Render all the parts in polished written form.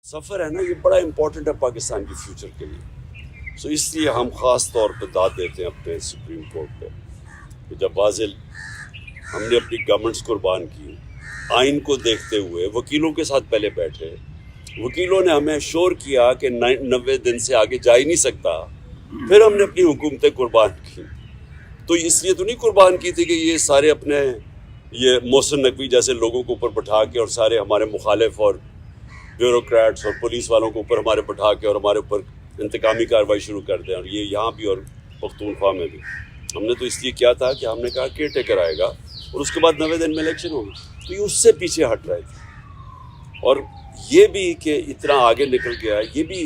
सफ़र है ना, ये बड़ा इम्पोर्टेंट है पाकिस्तान के फ्यूचर के लिए। सो इसलिए हम ख़ास तौर पे दाद देते हैं अपने सुप्रीम कोर्ट पे कि जब वाज़िल हमने अपनी गवर्नमेंट्स कुर्बान की, आइन को देखते हुए वकीलों के साथ पहले बैठे, वकीलों ने हमें श्योर किया कि 90 दिन से आगे जा ही नहीं सकता, फिर हमने अपनी हुकूमतें कुर्बान की। तो इसलिए तो नहीं कुर्बान की थी कि ये सारे अपने ये मोहसिन नकवी जैसे लोगों को ऊपर बैठा के और सारे हमारे मुखालिफ और ब्यूरोक्रेट्स और पुलिस वालों को ऊपर हमारे बैठा के और हमारे ऊपर इंतकामी कार्रवाई शुरू कर दें। और ये यहाँ भी और पख्तूनख्वा में भी हमने तो इसलिए किया था कि हमने कहा केयर टेकर आएगा और उसके बाद 90 दिन में इलेक्शन होगी, तो ये उससे पीछे हट रहे थे। और ये भी कि इतना आगे निकल गया, ये भी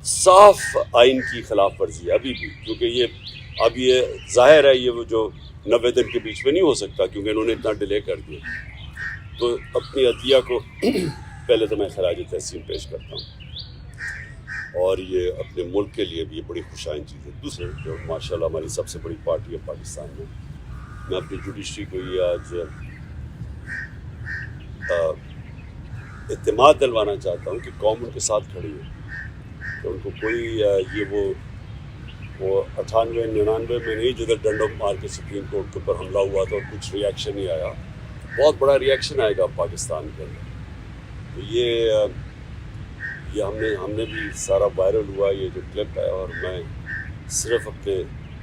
साफ आइन की खिलाफ वर्जी है अभी भी, क्योंकि ये जाहिर है ये वो जो 90 दिन के बीच में नहीं हो सकता क्योंकि इन्होंने इतना डिले कर दिया। तो अपनी अतिया को पहले तो मैं खराज तहसीन पेश करता हूँ, और ये अपने मुल्क के लिए भी ये बड़ी खुशाइन चीज़ है। दूसरे जो माशाल्लाह हमारी सबसे बड़ी पार्टी है पाकिस्तान में, मैं अपनी जुडिशरी को ये आज इत्तेमाद दिलवाना चाहता हूँ कि कौम उनके साथ खड़ी है, तो उनको कोई ये वो 98-99 में नहीं जिधर डंडों मार के सुप्रीम कोर्ट के ऊपर हमला हुआ था और कुछ रिएक्शन नहीं आया, बहुत बड़ा रिएक्शन आएगा पाकिस्तान के अंदर। तो ये हमने भी सारा वायरल हुआ ये जो क्लिप है, और मैं सिर्फ अपने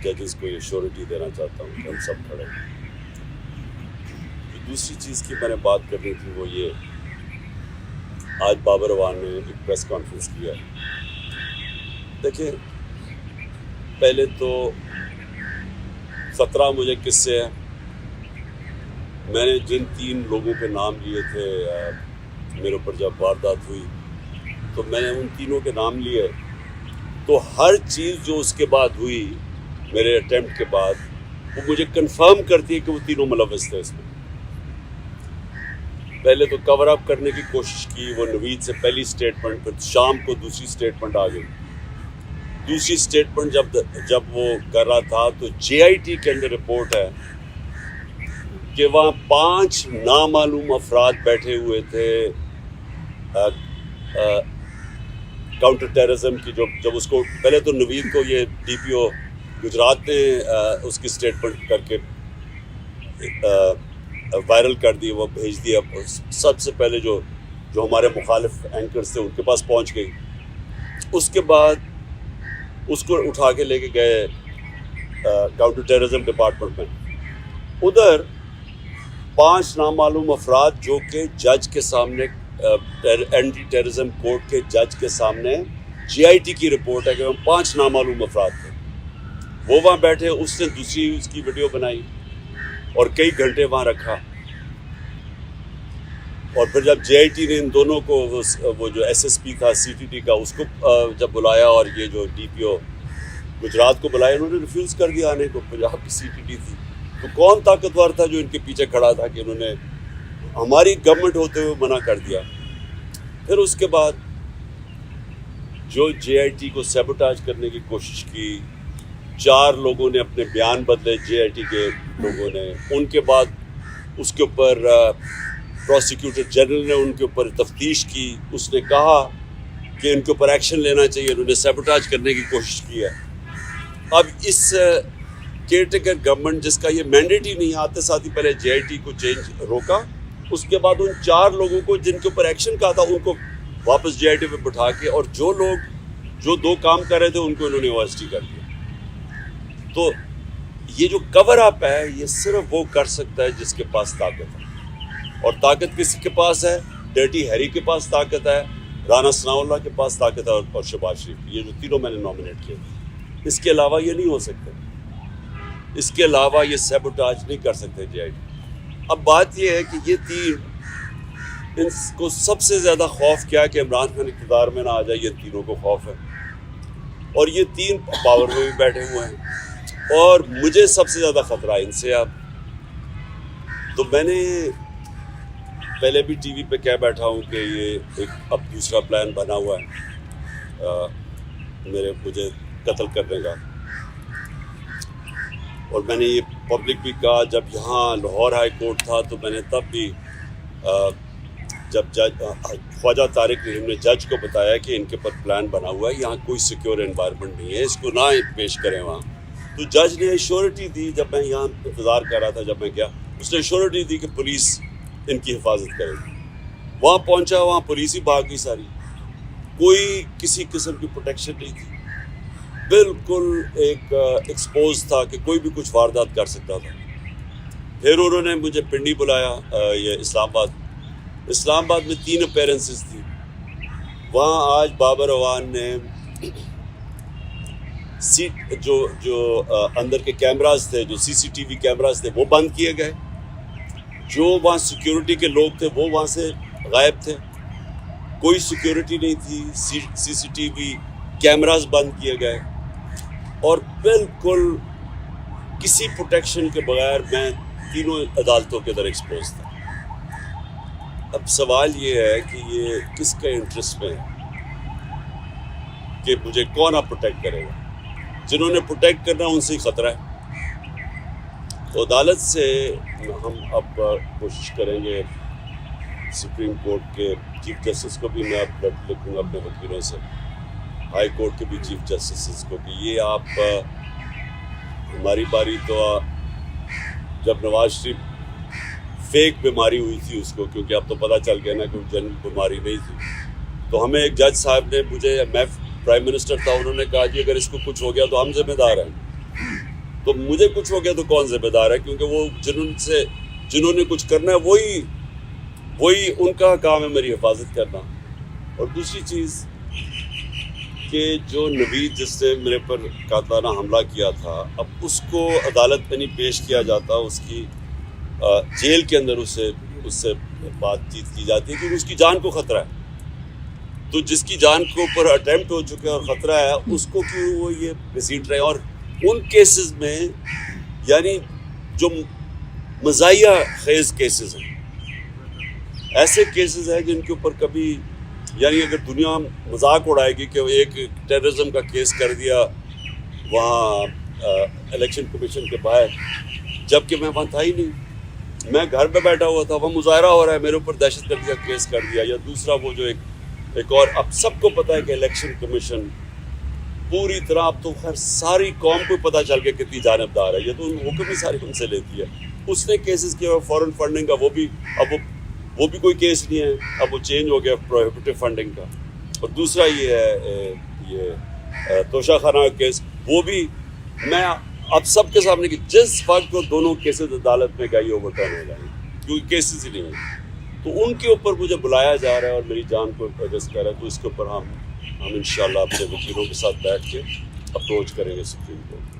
जजेस को ये श्योरिटी देना चाहता हूँ कि हम सब खड़े हैं। दूसरी चीज़ की मैंने बात करनी थी वो ये, आज बाबर अवान ने एक प्रेस कॉन्फ्रेंस किया है। देखिए, पहले तो 17 मुझे किस्से हैं। मैंने जिन 3 लोगों के नाम लिए थे मेरे ऊपर जब वारदात हुई, तो मैंने उन तीनों के नाम लिए, तो हर चीज़ जो उसके बाद हुई मेरे अटेम्प्ट के बाद, वो मुझे कंफर्म करती है कि वो तीनों मुलव्वस थे इसमें। पहले तो कवर अप करने की कोशिश की, वो नवीद से पहली स्टेटमेंट, फिर शाम को दूसरी स्टेटमेंट आ गई। दूसरी स्टेटमेंट जब वो कर रहा था तो JIT के अंदर रिपोर्ट है कि वहाँ 5 नामालूम अफराद बैठे हुए थे काउंटर टेररिज्म की। जब उसको पहले तो नवीद को ये DPO गुजरात ने उसकी स्टेटमेंट करके वायरल कर दी, वो भेज दिया सबसे पहले जो हमारे मुखालिफ एंकर्स थे उनके पास पहुंच गई। उसके बाद उसको उठा के लेके गए काउंटर टेररिज्म डिपार्टमेंट में। उधर 5 नामालूम अफराद जो कि जज के सामने एंटी टेररिज्म कोर्ट के जज के सामने JIT की रिपोर्ट है कि हम 5 नामालूम अफराद थे, वो वहाँ बैठे। उसने दूसरी उसकी वीडियो बनाई और कई घंटे वहाँ रखा। और फिर जब JIT ने इन दोनों को वो जो SSP था CTT का, उसको जब बुलाया और ये जो DPO गुजरात को बुलाया, इन्होंने रिफ्यूज़ कर दिया आने को। पंजाब की CTT थी, तो कौन ताकतवर था जो इनके पीछे खड़ा था कि इन्होंने हमारी गवर्नमेंट होते हुए मना कर दिया। फिर उसके बाद जो JIT को सैबोटाज करने की कोशिश की, 4 लोगों ने अपने बयान बदले JIT के लोगों ने। उनके बाद उसके ऊपर प्रोसिक्यूटर जनरल ने उनके ऊपर तफ्तीश की, उसने कहा कि इनके ऊपर एक्शन लेना चाहिए, उन्होंने सैबोटाज करने की कोशिश की है। अब इस केयरटेकर गवर्नमेंट जिसका ये मैंडेट ही नहीं, आते साथ ही पहले JIT को चेंज रोका, उसके बाद उन 4 लोगों को जिनके ऊपर एक्शन कहा था उनको वापस JIT पे बिठा के, और जो लोग जो 2 काम कर रहे थे उनको इन्होंने OST कर दिया। तो ये जो कवर अप है, ये सिर्फ वो कर सकता है जिसके पास ताकत है, और ताकत किसी के पास है? डर्टी हैरी के पास ताकत है, राना सनाउल्लाह के पास ताकत है, और शहबाज शरीफ। ये जो तीनों मैंने नॉमिनेट किए, इसके अलावा ये नहीं हो सकते, इसके अलावा ये सैबोटाज नहीं कर सकते JIT। अब बात ये है कि ये 3, इनको सबसे ज़्यादा खौफ क्या है कि इमरान खान इक़्तिदार में ना आ जाए, ये तीनों को खौफ है। और ये 3 पावर में भी बैठे हुए हैं, और मुझे सबसे ज़्यादा ख़तरा है इनसे। अब तो मैंने पहले भी TV पे कह बैठा हूँ कि ये एक अब दूसरा प्लान बना हुआ है मुझे कत्ल करने का। और मैंने ये पब्लिक भी कहा, जब यहाँ लाहौर हाई कोर्ट था तो मैंने तब भी جب جج خواجہ طارق رحیم نے جج کو بتایا کہ ان کے پر پلان بنا ہوا ہے, یہاں کوئی سیکیور انوائرمنٹ نہیں ہے, اس کو نہ پیش کریں وہاں, تو جج نے ایشورٹی دی. جب میں یہاں انتظار کر رہا تھا, جب میں گیا, اس نے ایشورٹی دی کہ پولیس ان کی حفاظت کرے گی. وہاں پہنچا, وہاں پولیس ہی بھاگ گئی ساری, کوئی کسی قسم کی پروٹیکشن نہیں تھی, بالکل ایک ایکسپوز تھا کہ کوئی بھی کچھ واردات کر سکتا تھا. پھر انہوں نے مجھے پنڈی بلایا, یہ اسلام آباد میں 3 اپیرنسز تھی. وہاں آج بابر اعوان نے جو اندر کے کیمراز تھے, جو CCTV کیمراز تھے, وہ بند کیے گئے. جو وہاں سیکیورٹی کے لوگ تھے وہ وہاں سے غائب تھے, کوئی سیکیورٹی نہیں تھی. CCTV کیمراز بند کیے گئے, اور بالکل کسی پروٹیکشن کے بغیر میں تینوں عدالتوں کے اندر ایکسپوز تھا. اب سوال یہ ہے کہ یہ کس کے انٹرسٹ میں ہے کہ مجھے کون آپ پروٹیکٹ کرے گا؟ جنہوں نے پروٹیکٹ کرنا ان سے ہی خطرہ ہے. تو عدالت سے ہم اب کوشش کریں گے, سپریم کورٹ کے چیف جسٹس کو بھی میں اب لکھوں گا اپنے وکیلوں سے, ہائی کورٹ کے بھی چیف جسٹس کو, کہ یہ آپ ہماری باری تو جب نواز شریف فیک بیماری ہوئی تھی اس کو, کیونکہ اب تو پتہ چل گیا نا کہ جنرل بیماری نہیں تھی, تو ہمیں ایک جج صاحب نے میں پرائم منسٹر تھا, انہوں نے کہا کہ اگر اس کو کچھ ہو گیا تو ہم ذمہ دار ہیں. تو مجھے کچھ ہو گیا تو کون ذمہ دار ہے, کیونکہ وہ جنہوں نے کچھ کرنا ہے وہی ان کا کام ہے میری حفاظت کرنا. اور دوسری چیز کہ جو نوید جس نے میرے پر قاتلانہ حملہ کیا تھا, اب اس کو عدالت میں نہیں پیش کیا جاتا, اس کی جیل کے اندر اس سے بات چیت کی جاتی ہے کیونکہ اس کی جان کو خطرہ ہے. تو جس کی جان کے اوپر اٹیمپٹ ہو چکا ہے اور خطرہ ہے, اس کو کیوں وہ یہ گھسیٹ رہے ہیں. اور ان کیسز میں یعنی جو مزاحیہ خیز کیسز ہیں, ایسے کیسز ہیں جن کے اوپر کبھی یعنی اگر دنیا مذاق اڑائے گی کہ ایک ٹیررزم کا کیس کر دیا وہاں الیکشن کمیشن کے باہر, جبکہ میں وہاں تھا ہی نہیں, میں گھر پہ بیٹھا ہوا تھا, وہ مظاہرہ ہو رہا ہے, میرے اوپر دہشت گردی کا کیس کر دیا. یا دوسرا وہ جو ایک اور, اب سب کو پتہ ہے کہ الیکشن کمیشن پوری طرح, اب تو خیر ساری قوم کو پتہ چل گیا کتنی جانبدار ہے, یہ تو حکم ہی ساری ان سے لیتی ہے. اس نے کیسز کیا فورن فنڈنگ کا, وہ بھی کوئی کیس نہیں ہے, اب وہ چینج ہو گیا پروہیبٹیو فنڈنگ کا. اور دوسرا یہ ہے یہ توشہ خانہ کا کیس, وہ بھی میں اب سب کے سامنے کہ جس وقت کو دونوں کیسز عدالت میں گئی اوور ٹرن ہو جائیں کیونکہ کیسز ہی نہیں ہیں, تو ان کے اوپر مجھے بلایا جا رہا ہے اور میری جان کو ایڈجسٹ کر رہا ہے. تو اس کے اوپر ہم انشاءاللہ اپنے وکیلوں کے ساتھ بیٹھ کے اپروچ کریں گے سپریم کورٹ.